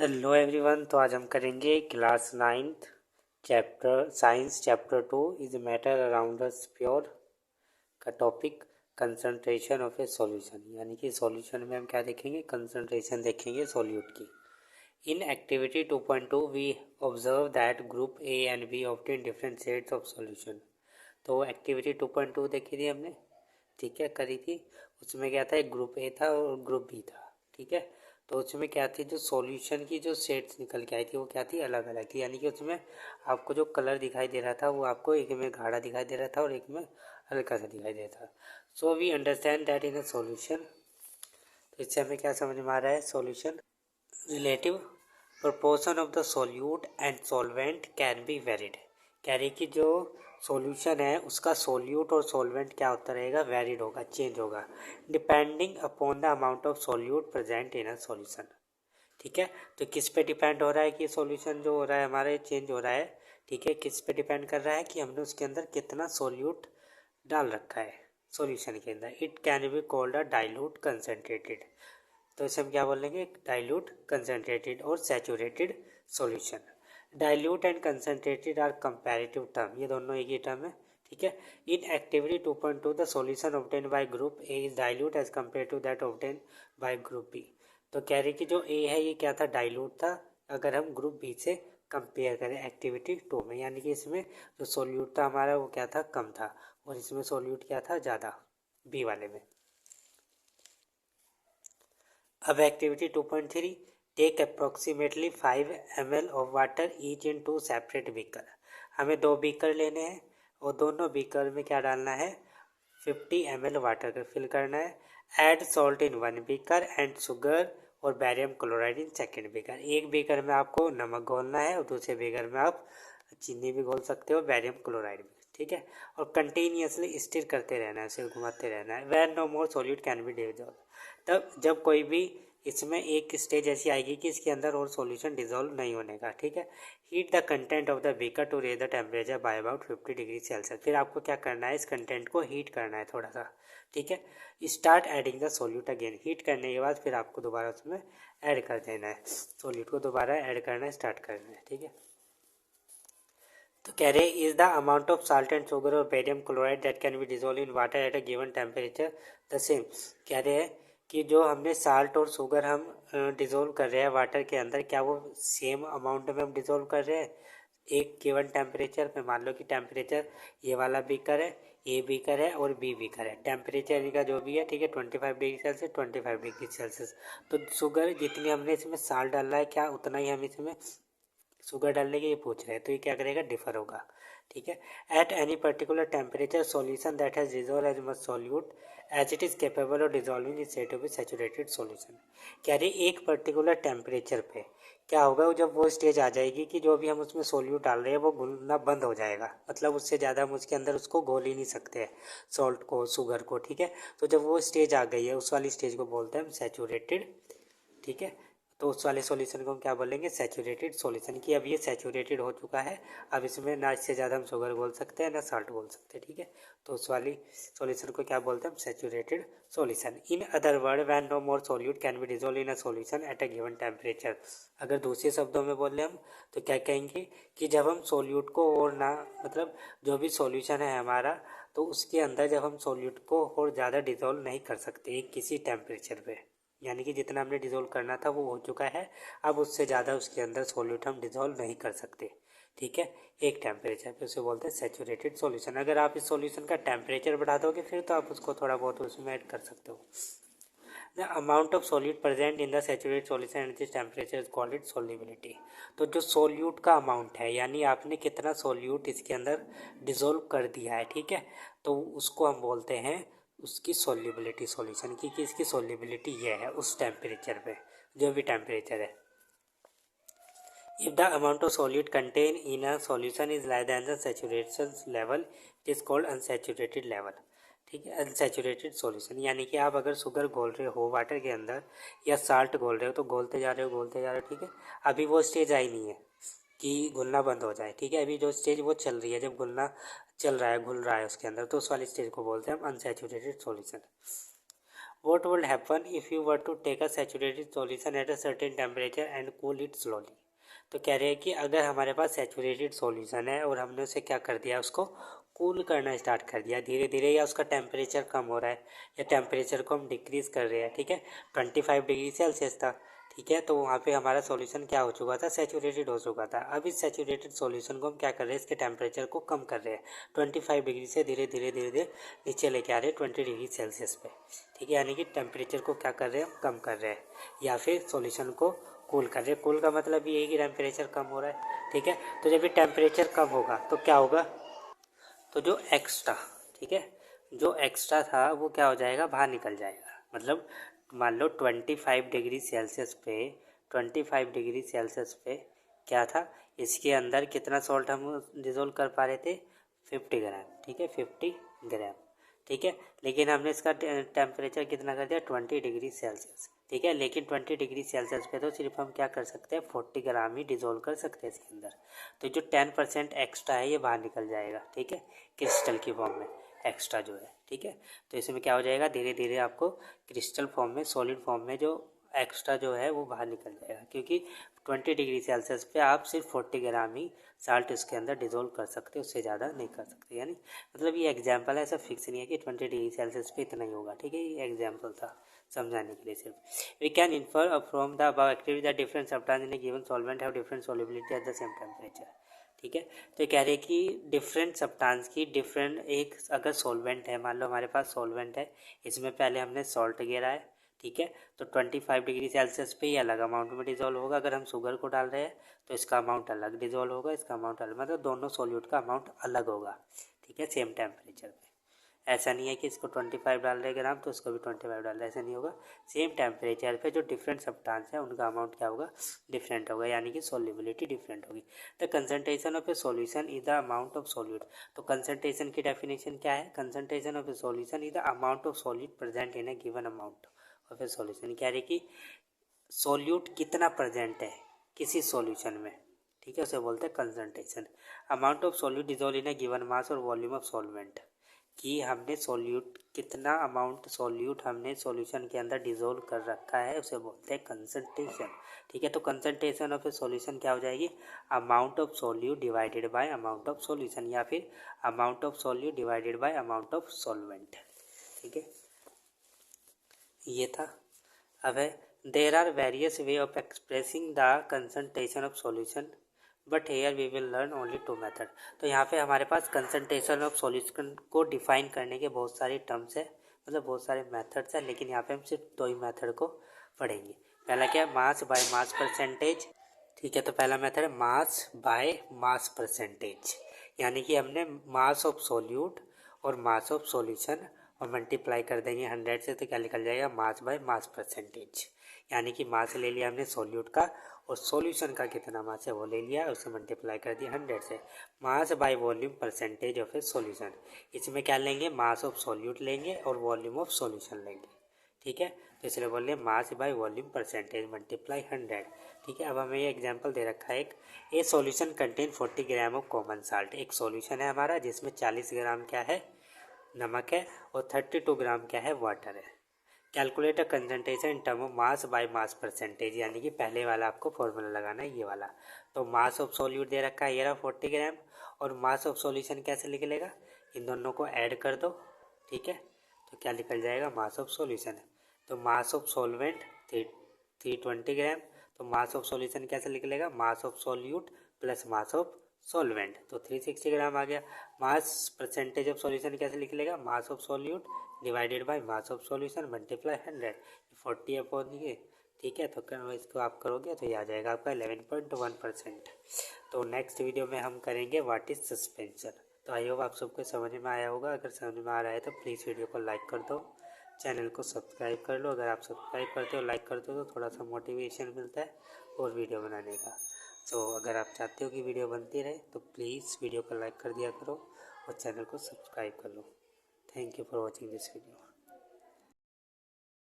Hello everyone. तो आज हम करेंगे class ninth chapter science chapter 2 is matter around us pure का topic concentration of a solution. यानी कि सॉल्यूशन में हम क्या देखेंगे, कंसंट्रेशन देखेंगे सॉल्यूट की। In activity 2.2 we observe that group A and B obtain different shades of solution. तो एक्टिविटी 2.2 देखी थी हमने, ठीक है, करी थी। उसमें क्या था, एक ग्रुप ए था और ग्रुप बी था, ठीक है। तो उसमें क्या थी, जो सॉल्यूशन की जो शेड्स निकल के आई थी वो क्या थी, अलग अलग थी। यानी कि उसमें आपको जो कलर दिखाई दे रहा था वो आपको एक में गाढ़ा दिखाई दे रहा था और एक में हल्का सा दिखाई दे रहा था। So we understand that in a solution, तो इससे हमें क्या समझ में आ रहा है, solution relative proportion of the solute and solvent can be varied. कह रही कि जो सॉल्यूशन है उसका सोल्यूट और सॉल्वेंट क्या होता रहेगा, वेरिड होगा, चेंज होगा, depending upon the amount of solute present in a solution. ठीक है, तो किस पे डिपेंड हो रहा है कि सॉल्यूशन जो हो रहा है हमारे चेंज हो रहा है, ठीक है, किस पे डिपेंड कर रहा है कि हमने उसके अंदर कितना सोल्यूट डाल रखा है सॉल्यूशन के अंदर। It can be called a dilute concentrated. तो इसे हम क्या बोलेंगे, डाइल्यूट कंसनट्रेटेड और saturated solution. Dilute and concentrated are comparative term, ये दोनों एक ही टर्म है, ठीक है। In activity 2.2 the solution obtain by group A is dilute as compare to that obtain by group B. तो कह रही कि जो ए है ये क्या था, डाइल्यूट था, अगर हम ग्रुप बी से कंपेयर करें एक्टिविटी 2 में। यानी कि इसमें जो सोल्यूट था हमारा वो क्या था, कम था, और इसमें सोल्यूट क्या था, ज़्यादा, बी वाले में। अब activity 2.3, take approximately 5 ml of water each in 2 separate beaker. हमें 2 बीकर लेने हैं और दोनों बीकर में क्या डालना है, 50 ml वाटर का फिल करना है। Add salt in 1 beaker and sugar और barium chloride in second beaker. एक बीकर में आपको नमक घोलना है और दूसरे बीकर में आप चीनी भी घोल सकते हो, बैरियम क्लोराइड भी, ठीक है। और कंटिन्यूसली स्टिर करते रहना है, उसे घुमाते रहना है। When no more solute can be dissolve, तब जब कोई भी इसमें एक स्टेज ऐसी आएगी कि इसके अंदर और सॉल्यूशन डिजोल्व नहीं होने का, ठीक है। Heat the content of the beaker to raise the temperature by about 50 degree Celsius. फिर आपको क्या करना है, इस कंटेंट को हीट करना है थोड़ा सा, ठीक है। Start adding the solute again, heat करने के बाद फिर आपको दोबारा उसमें ऐड कर देना है, सोल्यूट को दोबारा ऐड करना स्टार्ट करना है, ठीक है। तो कह रहे is the amount of salt and sugar और barium chloride that can be dissolve in water at a given temperature the same. कह रहे हैं कि जो हमने साल्ट और शुगर हम डिजोल्व कर रहे हैं वाटर के अंदर, क्या वो सेम अमाउंट में हम डिजोल्व कर रहे हैं एक गिवन टेम्परेचर पे। मान लो कि टेम्परेचर ये वाला बीकर है, ए बीकर है और बी बीकर है, टेम्परेचर इनका जो भी है, ठीक है, 25 डिग्री सेल्सियस, 25 डिग्री सेल्सियस। तो शुगर जितनी हमने इसमें साल्ट डाला है क्या उतना ही हम इसमें शुगर डालने के ये पूछ रहे हैं, तो ये क्या करेगा, डिफर होगा, ठीक है। At any particular temperature solution that has dissolve as much solute as it is capable of dissolving is said to be saturated solution. कह रही एक पर्टिकुलर टेम्परेचर पे क्या होगा, जब वो स्टेज आ जाएगी कि जो भी हम उसमें सोल्यूट डाल रहे हैं वो घुलना बंद हो जाएगा, मतलब उससे ज़्यादा हम उसके अंदर उसको घोल ही नहीं सकते हैं, सॉल्ट को, शुगर को, ठीक है। तो जब वो स्टेज आ गई है, उस वाली स्टेज को बोलते हैं हम सैचुरेटेड, ठीक है। तो उस वाले सॉल्यूशन को हम क्या बोलेंगे, सैचुरेटेड सॉल्यूशन। की अब ये सैचुरेटेड हो चुका है, अब इसमें ना इससे ज़्यादा हम शुगर बोल सकते हैं ना साल्ट बोल सकते हैं, ठीक है। तो उस वाली सॉल्यूशन को क्या बोलते हैं हम, saturated solution. In other word when no more solute can be dissolve in a solution at a given temperature. अगर दूसरे शब्दों में बोले हम तो क्या कहेंगे कि जब हम सॉल्यूट को और ना, मतलब जो भी सॉल्यूशन है हमारा, तो उसके अंदर जब हम सॉल्यूट को और ज़्यादा डिजोल्व नहीं कर सकते एक किसी टेम्परेचर पे, यानी कि जितना हमने डिज़ोल्व करना था वो हो चुका है, अब उससे ज़्यादा उसके अंदर सॉल्यूट हम डिज़ोल्व नहीं कर सकते, ठीक है, एक टेम्परेचर पे, उसे बोलते हैं सैचुरेटेड सॉल्यूशन। अगर आप इस सॉल्यूशन का टेम्परेचर बढ़ा दोगे फिर तो आप उसको थोड़ा बहुत उसमें ऐड कर सकते हो। The amount of solute present in the saturated solution at this temperature is called it solubility. तो जो सॉल्यूट का अमाउंट है, यानी आपने कितना सॉल्यूट इसके अंदर डिज़ोल्व कर दिया है, ठीक है, तो उसको हम बोलते हैं उसकी सोल्युबिलिटी सॉल्यूशन की, कि इसकी सोल्युबिलिटी ये है उस टेम्परेचर पे, जो भी टेम्परेचर है। If the amount of solute contained in a solution is less than the saturation level, it is called unsaturated level, ठीक है, अनसेचुरेटेड सॉल्यूशन। यानी कि आप अगर शुगर घोल रहे हो वाटर के अंदर या साल्ट घोल रहे हो, तो घोलते जा रहे हो घोलते जा रहे हो, ठीक है, अभी वो स्टेज आई नहीं है कि घुलना बंद हो जाए, ठीक है, अभी जो स्टेज वो चल रही है, जब घुलना चल रहा है, घुल रहा है उसके अंदर, तो उस वाली स्टेज को बोलते हैं हम unsaturated solution. What would happen if you were to take a saturated solution at a certain temperature and cool it slowly? तो कह रहे हैं कि अगर हमारे पास सैचुरेटेड सॉल्यूशन है और हमने उसे क्या कर दिया, उसको कूल करना स्टार्ट कर दिया धीरे धीरे, या उसका टेम्परेचर कम हो रहा है या टेम्परेचर को हम डिक्रीज़ कर रहे हैं, ठीक है, 25 डिग्री सेल्सियस था, ठीक है, तो वहाँ पे हमारा सॉल्यूशन क्या हो चुका था, सैचुरेटेड हो चुका था। अब इस सैचुरेटेड सॉल्यूशन को हम क्या कर रहे हैं, इसके टेम्परेचर को कम कर रहे हैं 25 डिग्री से धीरे धीरे धीरे धीरे नीचे लेके आ रहे हैं 20 डिग्री सेल्सियस पे, ठीक है, यानी कि टेम्परेचर को क्या कर रहे हैं, हम कम कर रहे हैं या फिर सॉल्यूशन को कूल कर रहे हैं। कूल का मतलब ये है कि टेम्परेचर कम हो रहा है, ठीक है, तो जब ये टेम्परेचर कम होगा तो क्या होगा, तो जो एक्स्ट्रा, ठीक है, जो एक्स्ट्रा था वो क्या हो जाएगा, बाहर निकल जाएगा। मतलब मान लो 25 डिग्री सेल्सियस पे 25 डिग्री सेल्सियस पे क्या था, इसके अंदर कितना सॉल्ट हम डिज़ोल्व कर पा रहे थे, 50 ग्राम, ठीक है, 50 ग्राम, ठीक है, लेकिन हमने इसका टेम्परेचर कितना कर दिया, 20 डिग्री सेल्सियस, ठीक है, लेकिन 20 डिग्री सेल्सियस पे तो सिर्फ हम क्या कर सकते हैं, 40 ग्राम ही डिज़ोल्व कर सकते हैं इसके अंदर। तो जो 10% एक्स्ट्रा है ये बाहर निकल जाएगा, ठीक है, क्रिस्टल की फॉर्म में एक्स्ट्रा जो है, ठीक है, तो इसमें क्या हो जाएगा, धीरे धीरे आपको क्रिस्टल फॉर्म में, सॉलिड फॉर्म में जो एक्स्ट्रा जो है वो बाहर निकल जाएगा, क्योंकि 20 डिग्री सेल्सियस पे आप सिर्फ 40 ग्राम ही साल्ट इसके अंदर डिज़ोल्व कर सकते हो, उससे ज़्यादा नहीं कर सकते। यानी मतलब ये एग्जाम्पल है, ऐसा फिक्स नहीं है कि 20 डिग्री सेल्सियस पे इतना ही होगा, ठीक है, ये एग्जाम्पल था समझाने के लिए सिर्फ। We can infer from the above activity that different substance in a given solvent have different solubility at the same temperature, ठीक है, तो कह रहे हैं कि डिफरेंट सब्सटेंस की डिफरेंट, एक अगर सॉल्वेंट है, मान लो हमारे पास सॉल्वेंट है, इसमें पहले हमने सॉल्ट गिरा है, ठीक है, तो 25 डिग्री सेल्सियस पे ही अलग अमाउंट में डिज़ोल्व होगा। अगर हम शुगर को डाल रहे हैं तो इसका अमाउंट अलग डिज़ोल्व होगा, इसका अमाउंट अलग, मतलब दोनों सॉल्यूट का अमाउंट अलग होगा, ठीक है, सेम टेम्परेचर पे। ऐसा नहीं है कि इसको 25 डाल रहे ग्राम तो इसको भी 25 डाल रहे, ऐसा नहीं होगा, सेम टेम्परेचर पे जो डिफरेंट सब्सटेंस है उनका अमाउंट क्या होगा, डिफरेंट होगा, यानी कि सॉल्युबिलिटी डिफरेंट होगी। The concentration of a solution is the amount of solute, तो कंसंट्रेशन की डेफिनेशन क्या है, concentration of a solution is the amount of solute present in a given amount of a solution. कह रहे कि solute कितना present है किसी सॉल्यूशन में, ठीक है, उसे बोलते हैं concentration. Amount of solute dissolve in a given mass और वॉल्यूम ऑफ सॉल्वेंट, कि हमने सॉल्यूट कितना अमाउंट सॉल्यूट हमने सॉल्यूशन के अंदर डिजोल्व कर रखा है, उसे बोलते हैं कंसंट्रेशन, ठीक है, तो कंसंट्रेशन ऑफ ए सॉल्यूशन क्या हो जाएगी, amount of solute divided by amount of solution, या फिर amount of solute divided by amount of solvent, ठीक है, ये था। अब है there are various way of expressing the concentration of solution but here we will learn only 2 method. तो यहाँ पे हमारे पास कंसंट्रेशन ऑफ सॉल्यूशन को डिफाइन करने के बहुत सारे टर्म्स है, मतलब बहुत सारे मेथड्स हैं, लेकिन यहाँ पे हम सिर्फ 2 ही मेथड को पढ़ेंगे। पहला क्या है, मास बाय मास परसेंटेज, ठीक है, तो पहला मेथड है मास बाय मास परसेंटेज, यानी कि हमने मास ऑफ सॉल्यूट और मास ऑफ सॉल्यूशन और मल्टीप्लाई कर देंगे 100 से, तो क्या निकल जाएगा, मास बाय मास परसेंटेज, यानी कि मास ले लिया हमने सॉल्यूट का और सॉल्यूशन का कितना मास है वो ले लिया, उसे मल्टीप्लाई कर दिया 100 से। Mass by volume percentage of a solution, इसमें क्या लेंगे, मास ऑफ सॉल्यूट लेंगे और वॉल्यूम ऑफ सॉल्यूशन लेंगे, ठीक है, तो इसलिए बोल रहे mass by volume percentage multiply 100, ठीक है। अब हमें ये एग्जांपल दे रखा है, एक ए solution contain 40 gram of common salt, एक सॉल्यूशन है हमारा जिसमें 40 ग्राम क्या है, नमक है, और 32 ग्राम क्या है, वाटर है। Calculate a concentration in term of mass by mass percentage, यानी कि पहले वाला आपको फॉर्मूला लगाना है, ये वाला। तो मास ऑफ सॉल्यूट दे रखा है, ये रहा 40 ग्राम, और मास ऑफ सॉल्यूशन कैसे निकलेगा, इन दोनों को ऐड कर दो, ठीक है, तो क्या निकल जाएगा, मास ऑफ सॉल्यूशन है। तो मास ऑफ सॉल्वेंट 320 ग्राम, तो मास ऑफ सॉल्यूशन कैसे निकलेगा, mass of solute plus mass of solvent, तो 360 ग्राम आ गया। मास परसेंटेज ऑफ सॉल्यूशन कैसे निकलेगा, mass of solute divided by mass of solution multiply 100, 40 upon ये, ठीक है, तो इसको आप करोगे तो ये आ जाएगा आपका 11.1%। तो नेक्स्ट वीडियो में हम करेंगे व्हाट इज सस्पेंशन। तो आई होप आप सबको समझ में आया होगा, अगर समझ में आ रहा है तो प्लीज़ वीडियो को लाइक कर दो, चैनल को सब्सक्राइब कर लो, अगर आप सब्सक्राइब करते हो लाइक करते हो तो थोड़ा सा मोटिवेशन मिलता है और वीडियो बनाने का। तो अगर आप चाहते हो कि वीडियो बनती रहे तो प्लीज़ वीडियो को लाइक कर दिया करो और चैनल को सब्सक्राइब कर लो। Thank you for watching this video.